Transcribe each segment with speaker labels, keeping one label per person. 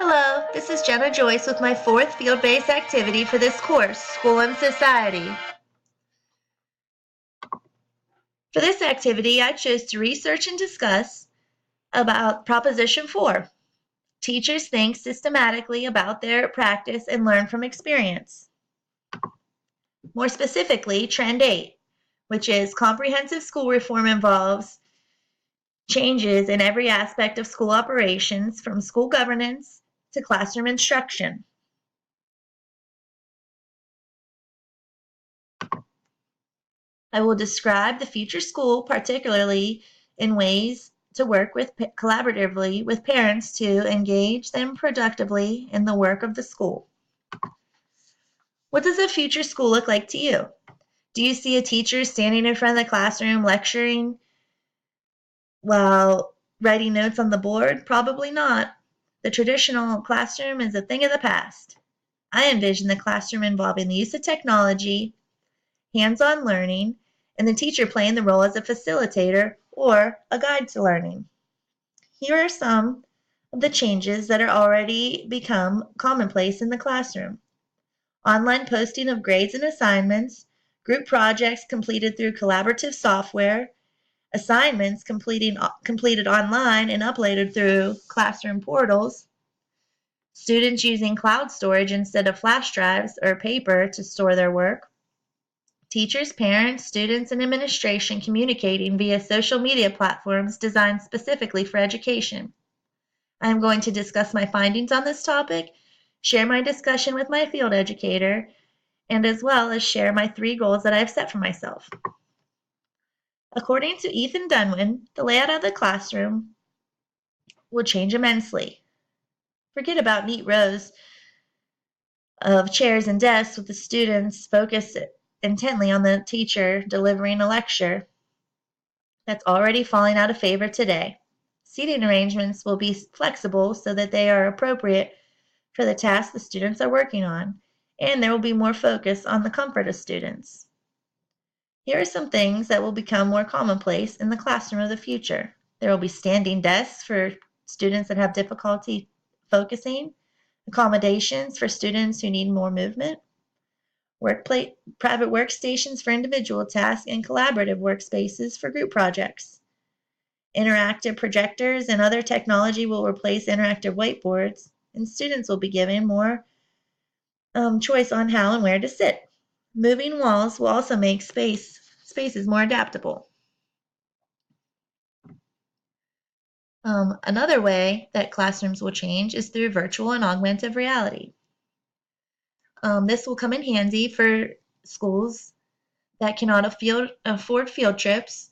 Speaker 1: Hello, this is Jenna Joyce with my fourth field-based activity for this course, School and Society. For this activity, I chose to research and discuss about Proposition 4. Teachers think systematically about their practice and learn from experience. More specifically, Trend 8, which is comprehensive school reform involves changes in every aspect of school operations, from school governance to classroom instruction. I will describe the future school, particularly in ways to work collaboratively with parents to engage them productively in the work of the school. What does a future school look like to you? Do you see a teacher standing in front of the classroom lecturing while writing notes on the board? Probably not. The traditional classroom is a thing of the past. I envision the classroom involving the use of technology, hands-on learning, and the teacher playing the role as a facilitator or a guide to learning. Here are some of the changes that are already become commonplace in the classroom. Online posting of grades and assignments, group projects completed through collaborative software, assignments completed online and uploaded through classroom portals, students using cloud storage instead of flash drives or paper to store their work, teachers, parents, students, and administration communicating via social media platforms designed specifically for education. I am going to discuss my findings on this topic, share my discussion with my field educator, and as well as share my 3 goals that I have set for myself. According to Ethan Dunwin, the layout of the classroom will change immensely. Forget about neat rows of chairs and desks with the students focused intently on the teacher delivering a lecture. That's already falling out of favor today. Seating arrangements will be flexible so that they are appropriate for the tasks the students are working on, and there will be more focus on the comfort of students. Here are some things that will become more commonplace in the classroom of the future. There will be standing desks for students that have difficulty focusing, accommodations for students who need more movement, private workstations for individual tasks, and collaborative workspaces for group projects. Interactive projectors and other technology will replace interactive whiteboards, and students will be given more choice on how and where to sit. Moving walls will also make spaces more adaptable. Another way that classrooms will change is through virtual and augmented reality. This will come in handy for schools that cannot afford field trips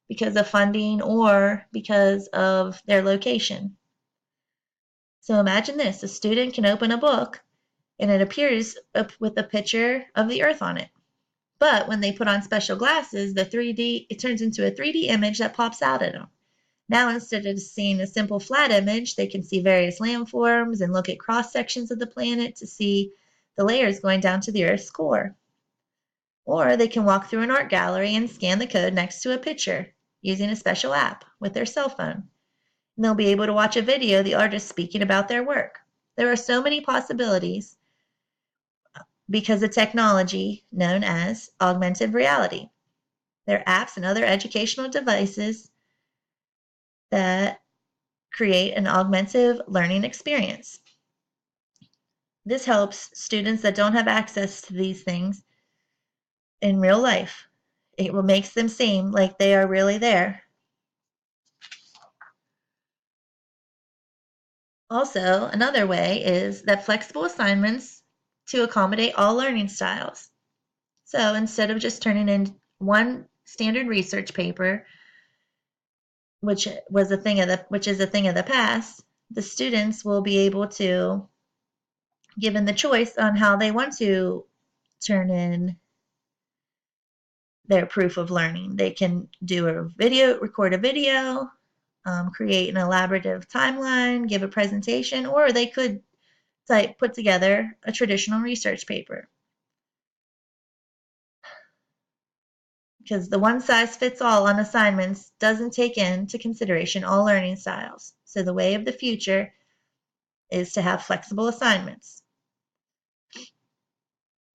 Speaker 1: because of funding or because of their location. So imagine this, a student can open a book and it appears with a picture of the earth on it. But when they put on special glasses, it turns into a 3D image that pops out at them. Now, instead of seeing a simple flat image, they can see various landforms and look at cross sections of the planet to see the layers going down to the Earth's core. Or they can walk through an art gallery and scan the code next to a picture using a special app with their cell phone. And they'll be able to watch a video of the artist speaking about their work. There are so many possibilities because of technology known as augmented reality. There are apps and other educational devices that create an augmented learning experience. This helps students that don't have access to these things in real life. It will make them seem like they are really there. Also, another way is that flexible assignments to accommodate all learning styles. So instead of just turning in one standard research paper, which is a thing of the past, the students will be able to, given the choice on how they want to turn in their proof of learning. They can record a video, create an elaborative timeline, give a presentation, or they could put together a traditional research paper. Because the one size fits all on assignments doesn't take into consideration all learning styles. So the way of the future is to have flexible assignments.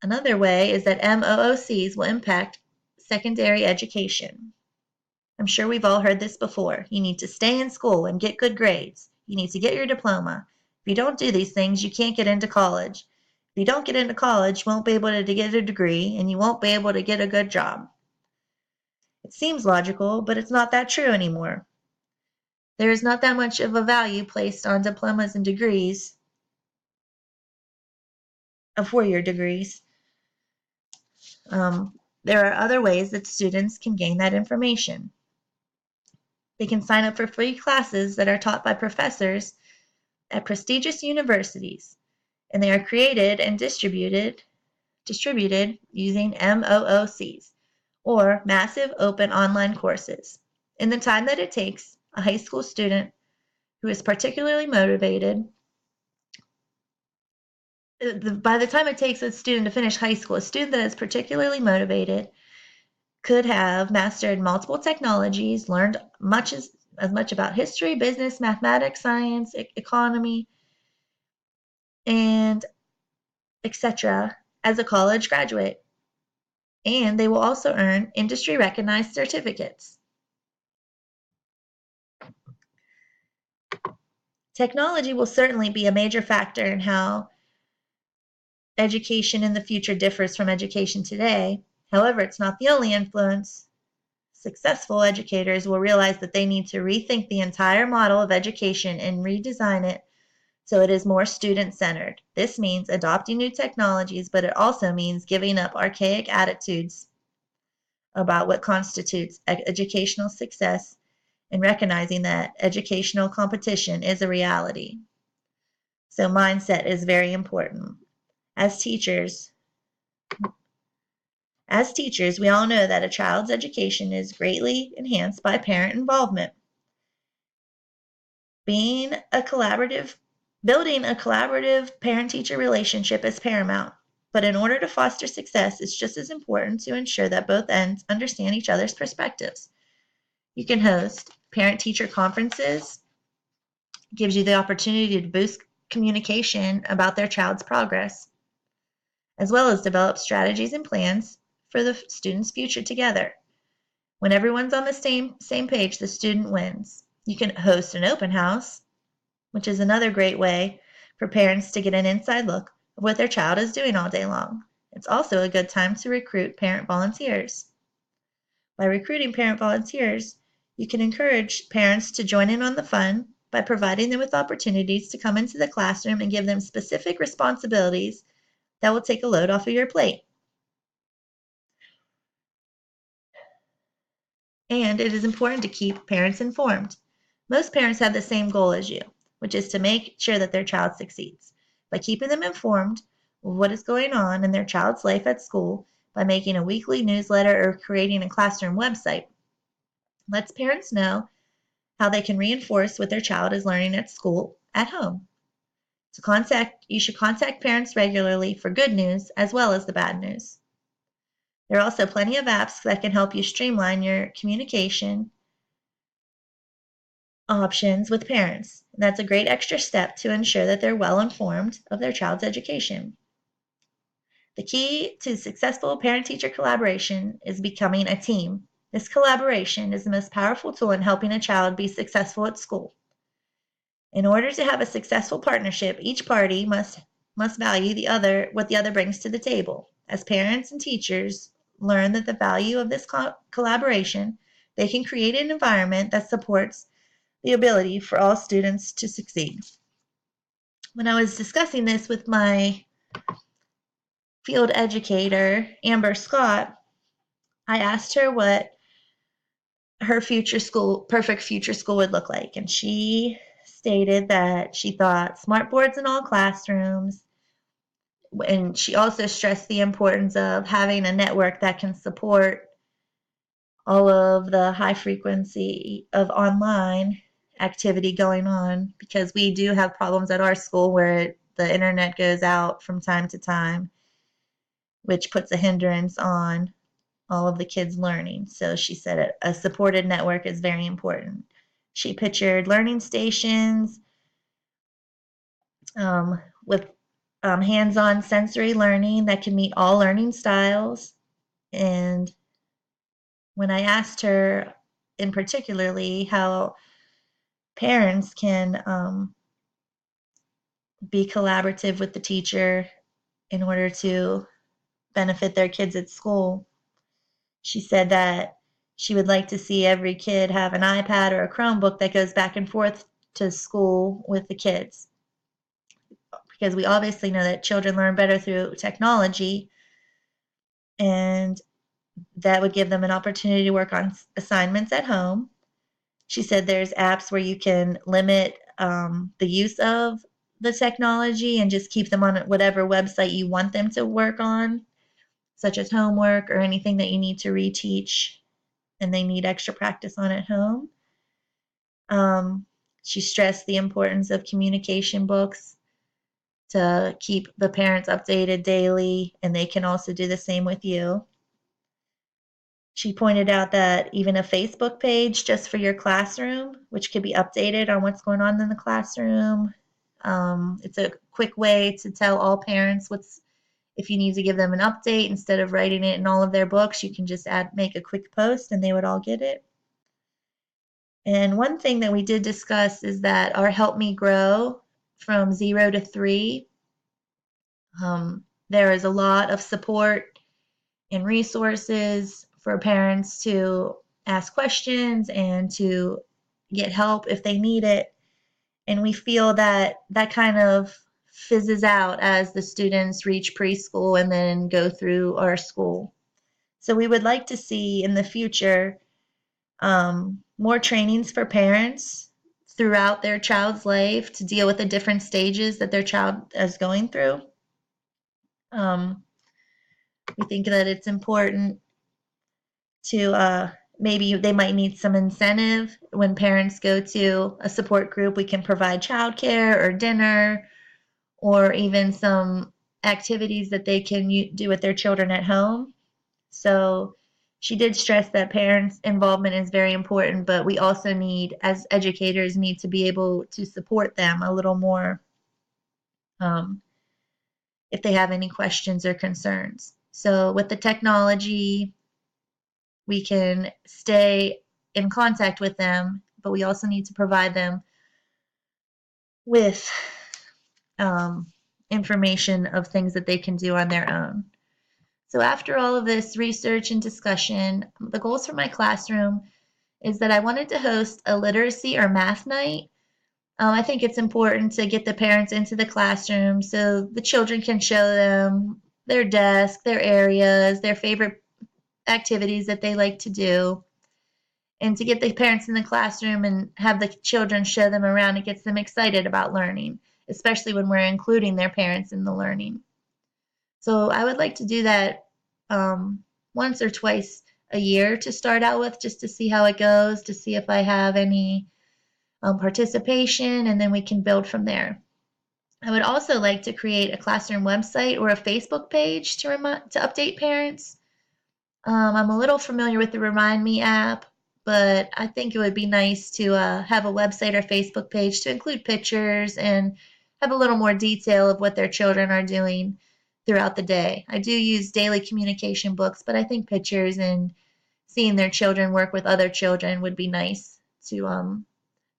Speaker 1: Another way is that MOOCs will impact secondary education. I'm sure we've all heard this before. You need to stay in school and get good grades. You need to get your diploma. If you don't do these things, you can't get into college. If you don't get into college, you won't be able to get a degree and you won't be able to get a good job. It seems logical, but it's not that true anymore. There is not that much of a value placed on diplomas and degrees, four-year degrees. There are other ways that students can gain that information. They can sign up for free classes that are taught by professors at prestigious universities, and they are created and distributed using MOOCs, or Massive Open Online Courses. In the time that it takes a high school student who is particularly motivated, by the time it takes a student to finish high school, a student that is particularly motivated could have mastered multiple technologies, learned as much about history, business, mathematics, science, economy, and etc. as a college graduate. And they will also earn industry recognized certificates. Technology will certainly be a major factor in how education in the future differs from education today. However, it's not the only influence. Successful educators will realize that they need to rethink the entire model of education and redesign it so it is more student-centered. This means adopting new technologies, but it also means giving up archaic attitudes about what constitutes educational success and recognizing that educational competition is a reality. So mindset is very important. As teachers, we all know that a child's education is greatly enhanced by parent involvement. Building a collaborative parent-teacher relationship is paramount. But in order to foster success, it's just as important to ensure that both ends understand each other's perspectives. You can host parent-teacher conferences, gives you the opportunity to boost communication about their child's progress, as well as develop strategies and plans for the student's future together. When everyone's on the same page, the student wins. You can host an open house, which is another great way for parents to get an inside look of what their child is doing all day long. It's also a good time to recruit parent volunteers. By recruiting parent volunteers, you can encourage parents to join in on the fun by providing them with opportunities to come into the classroom and give them specific responsibilities that will take a load off of your plate. And it is important to keep parents informed. Most parents have the same goal as you, which is to make sure that their child succeeds. By keeping them informed of what is going on in their child's life at school, by making a weekly newsletter or creating a classroom website, lets parents know how they can reinforce what their child is learning at school at home. You should contact parents regularly for good news as well as the bad news. There are also plenty of apps that can help you streamline your communication options with parents. And that's a great extra step to ensure that they're well informed of their child's education. The key to successful parent-teacher collaboration is becoming a team. This collaboration is the most powerful tool in helping a child be successful at school. In order to have a successful partnership, each party must value what the other brings to the table. As parents and teachers learn that the value of this collaboration, they can create an environment that supports the ability for all students to succeed. When I was discussing this with my field educator, Amber Scott, I asked her what her perfect future school would look like. And she stated that she thought smart boards in all classrooms. And she also stressed the importance of having a network that can support all of the high frequency of online activity going on, because we do have problems at our school where the internet goes out from time to time, which puts a hindrance on all of the kids learning. So she said a supported network is very important. She pictured learning stations with hands-on sensory learning that can meet all learning styles. And when I asked her in particularly how parents can be collaborative with the teacher in order to benefit their kids at school, she said that she would like to see every kid have an iPad or a Chromebook that goes back and forth to school with the kids. Because we obviously know that children learn better through technology, and that would give them an opportunity to work on assignments at home. She said there's apps where you can limit the use of the technology and just keep them on whatever website you want them to work on, such as homework or anything that you need to reteach and they need extra practice on at home. She stressed the importance of communication books to keep the parents updated daily, and they can also do the same with you. She pointed out that even a Facebook page just for your classroom, which could be updated on what's going on in the classroom. It's a quick way to tell all parents if you need to give them an update instead of writing it in all of their books, you can just make a quick post and they would all get it. And one thing that we did discuss is that our Help Me Grow from 0 to 3, there is a lot of support and resources for parents to ask questions and to get help if they need it. And we feel that that kind of fizzes out as the students reach preschool and then go through our school. So we would like to see in the future more trainings for parents throughout their child's life to deal with the different stages that their child is going through. We think that it's important to maybe they might need some incentive when parents go to a support group. We can provide childcare or dinner or even some activities that they can do with their children at home. So she did stress that parents' involvement is very important, but we also need, as educators, need to be able to support them a little more if they have any questions or concerns. So with the technology, we can stay in contact with them, but we also need to provide them with information of things that they can do on their own. So after all of this research and discussion, the goals for my classroom is that I wanted to host a literacy or math night. I think it's important to get the parents into the classroom so the children can show them their desk, their areas, their favorite activities that they like to do. And to get the parents in the classroom and have the children show them around, it gets them excited about learning, especially when we're including their parents in the learning. So I would like to do that once or twice a year to start out with, just to see how it goes, to see if I have any participation, and then we can build from there. I would also like to create a classroom website or a Facebook page to update parents. I'm a little familiar with the Remind Me app, but I think it would be nice to have a website or Facebook page to include pictures and have a little more detail of what their children are doing throughout the day. I do use daily communication books, but I think pictures and seeing their children work with other children would be nice to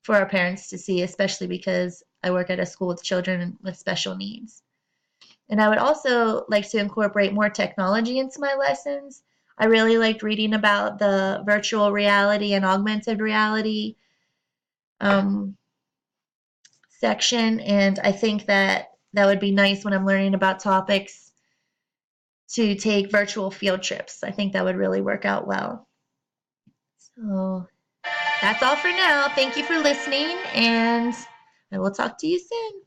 Speaker 1: for our parents to see, especially because I work at a school with children with special needs. And I would also like to incorporate more technology into my lessons. I really liked reading about the virtual reality and augmented reality um, section, and I think that that would be nice when I'm learning about topics to take virtual field trips. I think that would really work out well. So that's all for now. Thank you for listening, and I will talk to you soon.